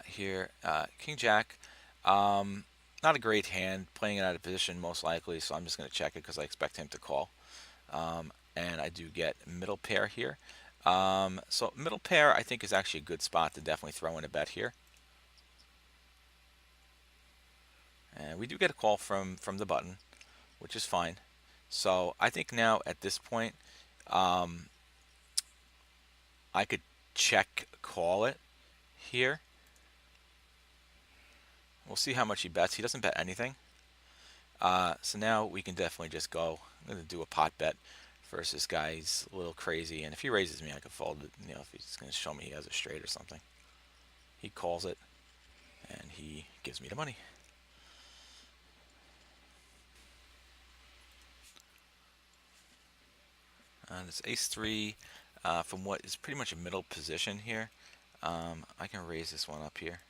Here, King Jack. Um, Not a great hand, playing it out of position most likely, so I'm just going to check it because I expect him to call. And I do get middle pair here. So middle pair I think is actually a good spot to definitely throw in a bet here. And we do get a call from the button, which is fine. So I think now at this point, um, I could check call it here. We'll see how much he bets. He doesn't bet anything. So now we can definitely just go. I'm going to do a pot bet versus this guy. He's a little crazy, and if he raises me, I could fold it. You know, if he's going to show me he has a straight or something. He calls it, and he gives me the money. And it's ace three from what is pretty much a middle position here. I can raise this one up here.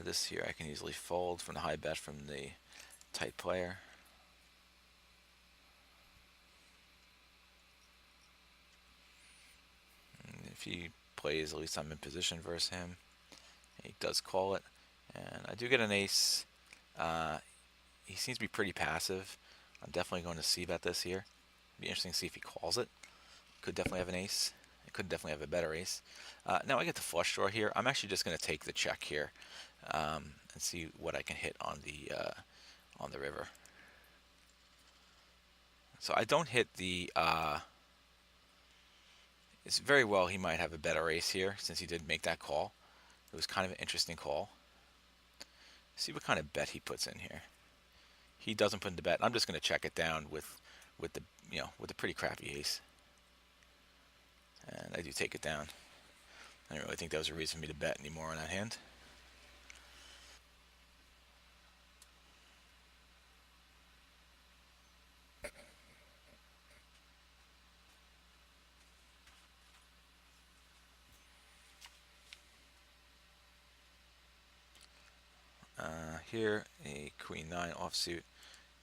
This here I can easily fold from the high bet from the tight player. And if he plays, at least I'm in position versus him. He does call it, and I do get an ace. Uh, he seems to be pretty passive. I'm definitely going to c-bet this here. Be interesting to see if he calls it. Could definitely have an ace. It could definitely have a better ace. Now I get the flush draw here. I'm actually just going to take the check here and see what I can hit on the river. So I don't hit the. It's very well he might have a better ace here since he did make that call. It was kind of an interesting call. See what kind of bet he puts in here. He doesn't put in the bet. I'm just going to check it down with the with a pretty crappy ace, and I do take it down. I don't really think that was a reason for me to bet anymore on that hand. Here, a queen nine offsuit,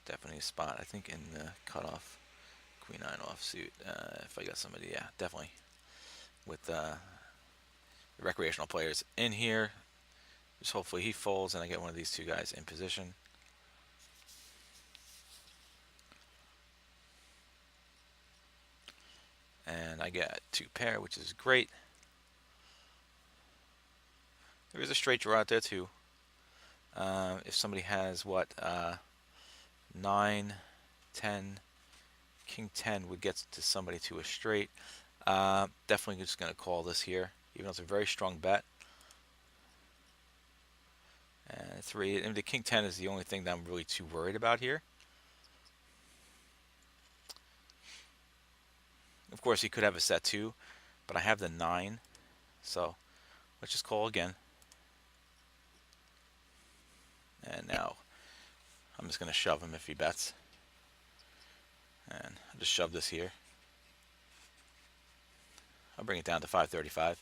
definitely a spot. I think in the cutoff, queen nine offsuit. If I got somebody, yeah, definitely with the recreational players in here. Just hopefully he folds and I get one of these two guys in position. And I get two pair, which is great. There is a straight draw out there too. If somebody has what 9, 10, king 10 would get to somebody to a straight. Definitely just going to call this here, even though it's a very strong bet. And 3, and the king 10 is the only thing that I'm really too worried about here. Of course, he could have a set 2, but I have the 9, so let's just call again. And now I'm just going to shove him if he bets. And I'll just shove this here. I'll bring it down to 535,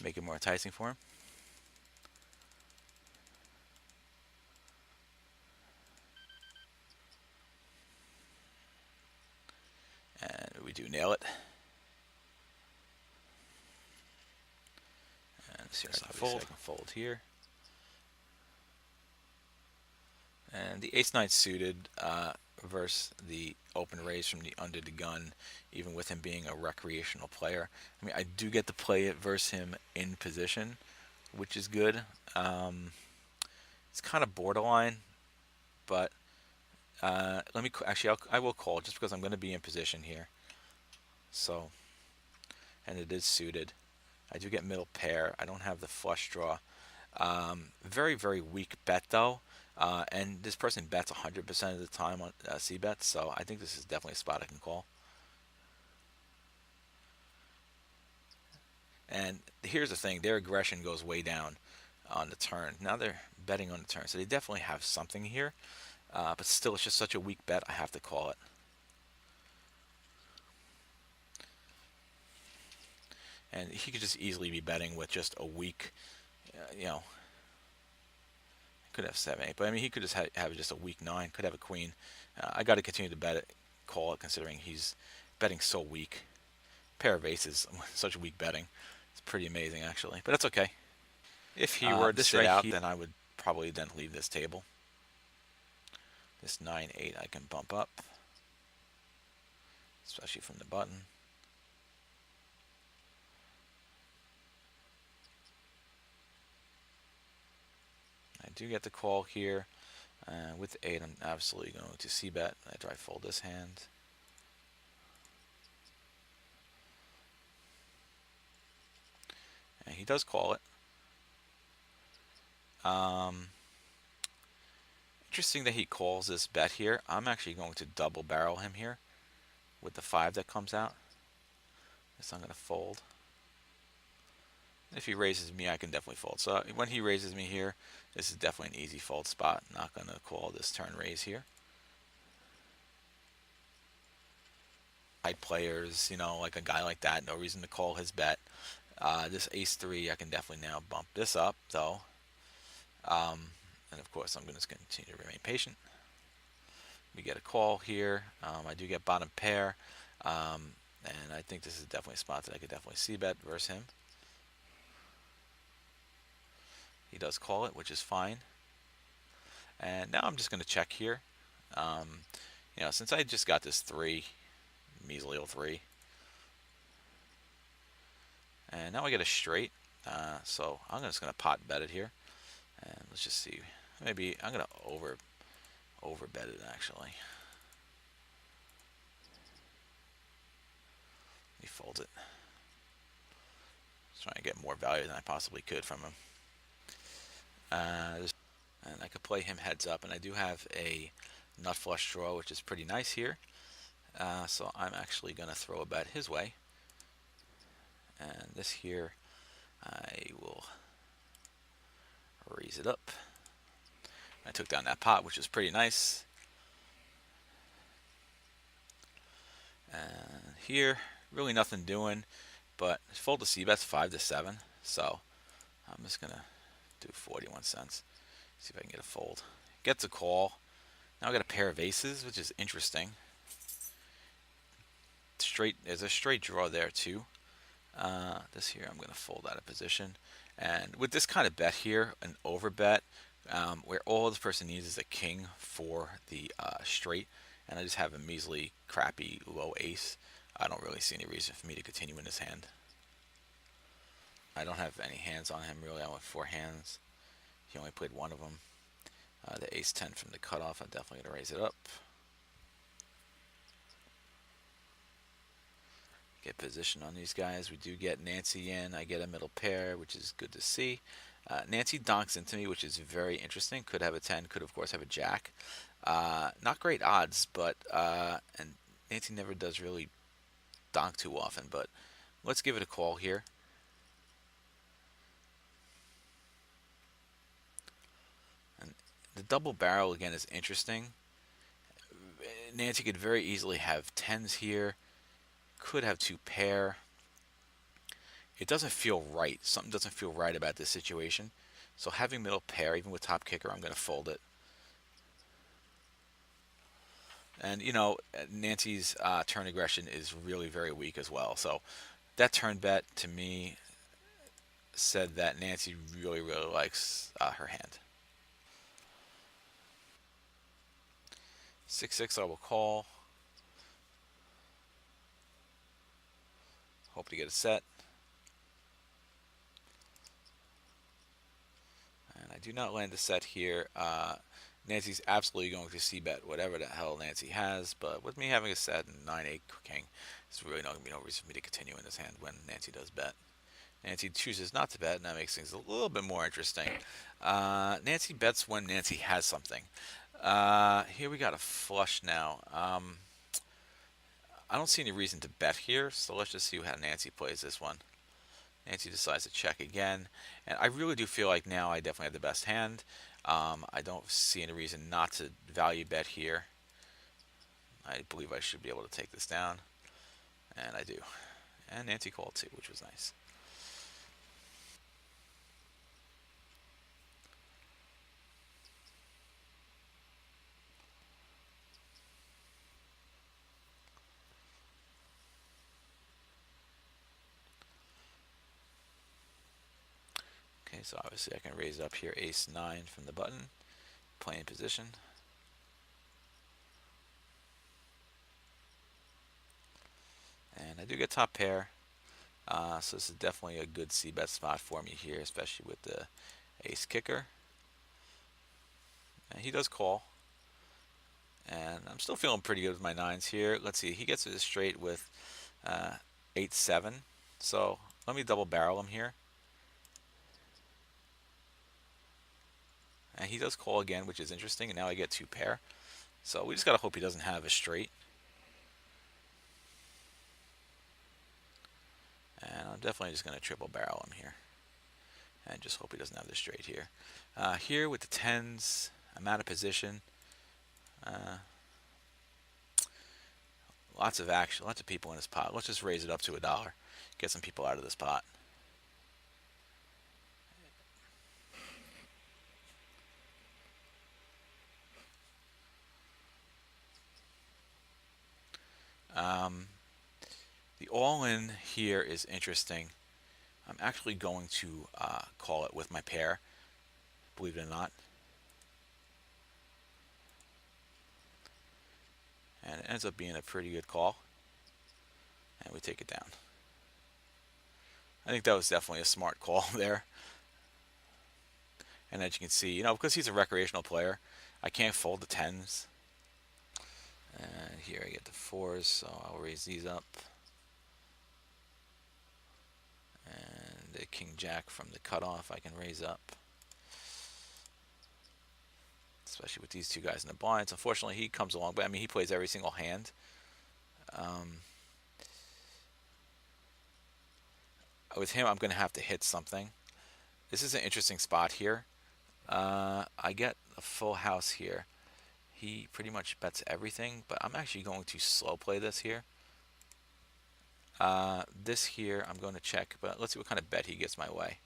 make it more enticing for him. And we do nail it. And see if I can fold here. And the ace-9 suited versus the open raise from the under the gun, even with him being a recreational player. I mean, I do get to play it versus him in position, which is good. It's kind of borderline, but let me actually I will call just because I'm going to be in position here. So, and it is suited. I do get middle pair. I don't have the flush draw. Very, very weak bet though. And this person bets 100% of the time on c-bet, so I think this is definitely a spot I can call. And here's the thing, their aggression goes way down on the turn. Now they're betting on the turn, so they definitely have something here. But still, it's just such a weak bet, I have to call it. And he could just easily be betting with just a weak, could have 7, 8, but I mean, he could just have just a weak 9, could have a queen. I got to continue to bet it, call it, considering he's betting so weak. Pair of aces, such weak betting. It's pretty amazing, actually, but that's okay. If he were to This sit right out, here. then I would probably then leave this table. This 9-8 I can bump up, especially from the button. I do get the call here. With 8, I'm absolutely going to c-bet. I try fold this hand. And he does call it. Um, Interesting that he calls this bet here. I'm actually going to double barrel him here with the 5 that comes out. This I'm going to fold. If he raises me, I can definitely fold. So when he raises me here, this is definitely an easy fold spot. Not going to call this turn raise here. High players, like a guy like that, no reason to call his bet. This ace 3, I can definitely now bump this up, though. And of course, I'm going to continue to remain patient. We get a call here. I do get bottom pair. And I think this is definitely a spot that I could definitely see bet versus him. He does call it, which is fine. And now I'm just going to check here. Since I just got this 3, measly old 3. And now I get a straight. So I'm just going to pot bet it here. And let's just see. Maybe I'm going to over bet it actually. He folds it. Just trying to get more value than I possibly could from him. And I could play him heads up, and I do have a nut flush draw, which is pretty nice here. So I'm actually going to throw a bet his way. And this here, I will raise it up. I took down that pot, which is pretty nice. And here, really nothing doing, but fold to c-bets 5 to 7. So I'm just going to do 41 cents. See if I can get a fold. Gets a call. Now I got a pair of aces, which is interesting. There's a straight draw there too. This here I'm going to fold out of position. And with this kind of bet here, an over bet, where all this person needs is a king for the straight, and I just have a measly, crappy, low ace, I don't really see any reason for me to continue in this hand. I don't have any hands on him really. I went 4 hands. He only played 1 of them. The ace 10 from the cutoff, I'm definitely going to raise it up. Get position on these guys. We do get Nancy in. I get a middle pair, which is good to see. Nancy donks into me, which is very interesting. Could have a 10, could of course have a jack. Not great odds, but and Nancy never does really donk too often, but let's give it a call here. And the double barrel again is interesting. Nancy could very easily have 10s here. Could have 2 pair. It doesn't feel right. Something doesn't feel right about this situation. So having middle pair, even with top kicker, I'm going to fold it. And Nancy's turn aggression is really very weak as well. So that turn bet to me said that Nancy really, really likes her hand. 6-6 I will call. Hope to get a set. And I do not land a set here. Nancy's absolutely going to c-bet whatever the hell Nancy has, but with me having a set and 9-8 king, there's really not going to be no reason for me to continue in this hand when Nancy does bet. Nancy chooses not to bet, and that makes things a little bit more interesting. Nancy bets when Nancy has something. Here we got a flush now. I don't see any reason to bet here, so let's just see how Nancy plays this one. Nancy decides to check again, and I really do feel like now I definitely have the best hand. I don't see any reason not to value bet here. I believe I should be able to take this down, and I do. And Nancy called too, which was nice. Okay, so obviously I can raise up here ace 9 from the button, playing position. And I do get top pair, so this is definitely a good c-bet spot for me here, especially with the ace kicker. And he does call. And I'm still feeling pretty good with my 9s here. Let's see, he gets it straight with 8-7. So let me double barrel him here. And he does call again, which is interesting. And now I get 2 pair. So we just got to hope he doesn't have a straight. And I'm definitely just going to triple barrel him here. And just hope he doesn't have the straight here. Here with the 10s, I'm out of position. Lots of action, lots of people in this pot. Let's just raise it up to $1. Get some people out of this pot. The all-in here is interesting. I'm actually going to call it with my pair, believe it or not. And it ends up being a pretty good call. And we take it down. I think that was definitely a smart call there. And as you can see, because he's a recreational player, I can't fold the 10s. And here I get the 4s, so I'll raise these up. And the king jack from the cutoff I can raise up. Especially with these two guys in the blinds. Unfortunately, he comes along, but I mean, he plays every single hand. With him, I'm going to have to hit something. This is an interesting spot here. I get a full house here. He pretty much bets everything, but I'm actually going to slow play this here. This here, I'm going to check, but let's see what kind of bet he gets my way.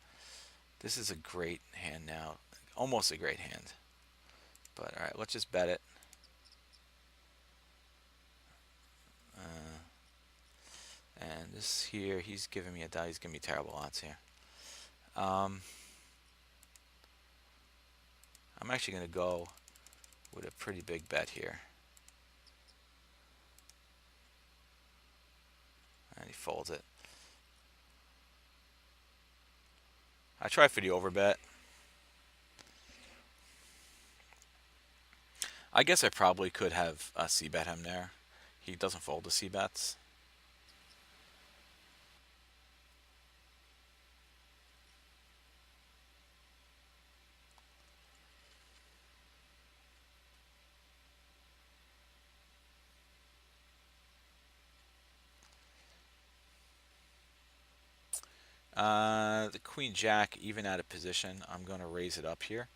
This is a great hand now. Almost a great hand. But all right, let's just bet it. And this here, he's giving me a die. He's giving me terrible odds here. I'm actually going to go with a pretty big bet here. And he folds it. I try for the overbet. I guess I probably could have c-bet him there. He doesn't fold the c-bets. The queen jack, even out of position, I'm going to raise it up here.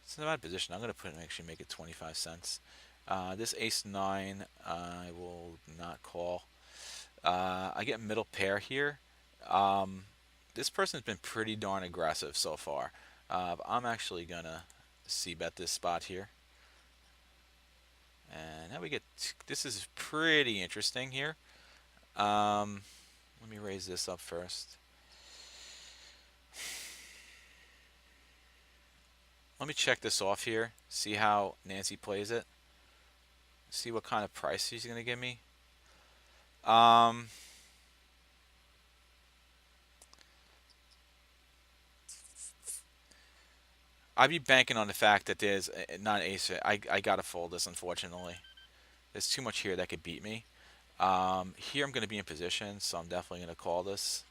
It's not a bad position. I'm going to actually make it 25 cents. This ace 9 I will not call. I get middle pair here. This person's been pretty darn aggressive so far. I'm actually going to c-bet this spot here. And now we get, this is pretty interesting here. Let me raise this up first. Let me check this off here, see how Nancy plays it, see what kind of price he's going to give me. I'd be banking on the fact that there's not an ace. I got to fold this, unfortunately. There's too much here that could beat me. Here I'm going to be in position, so I'm definitely going to call this.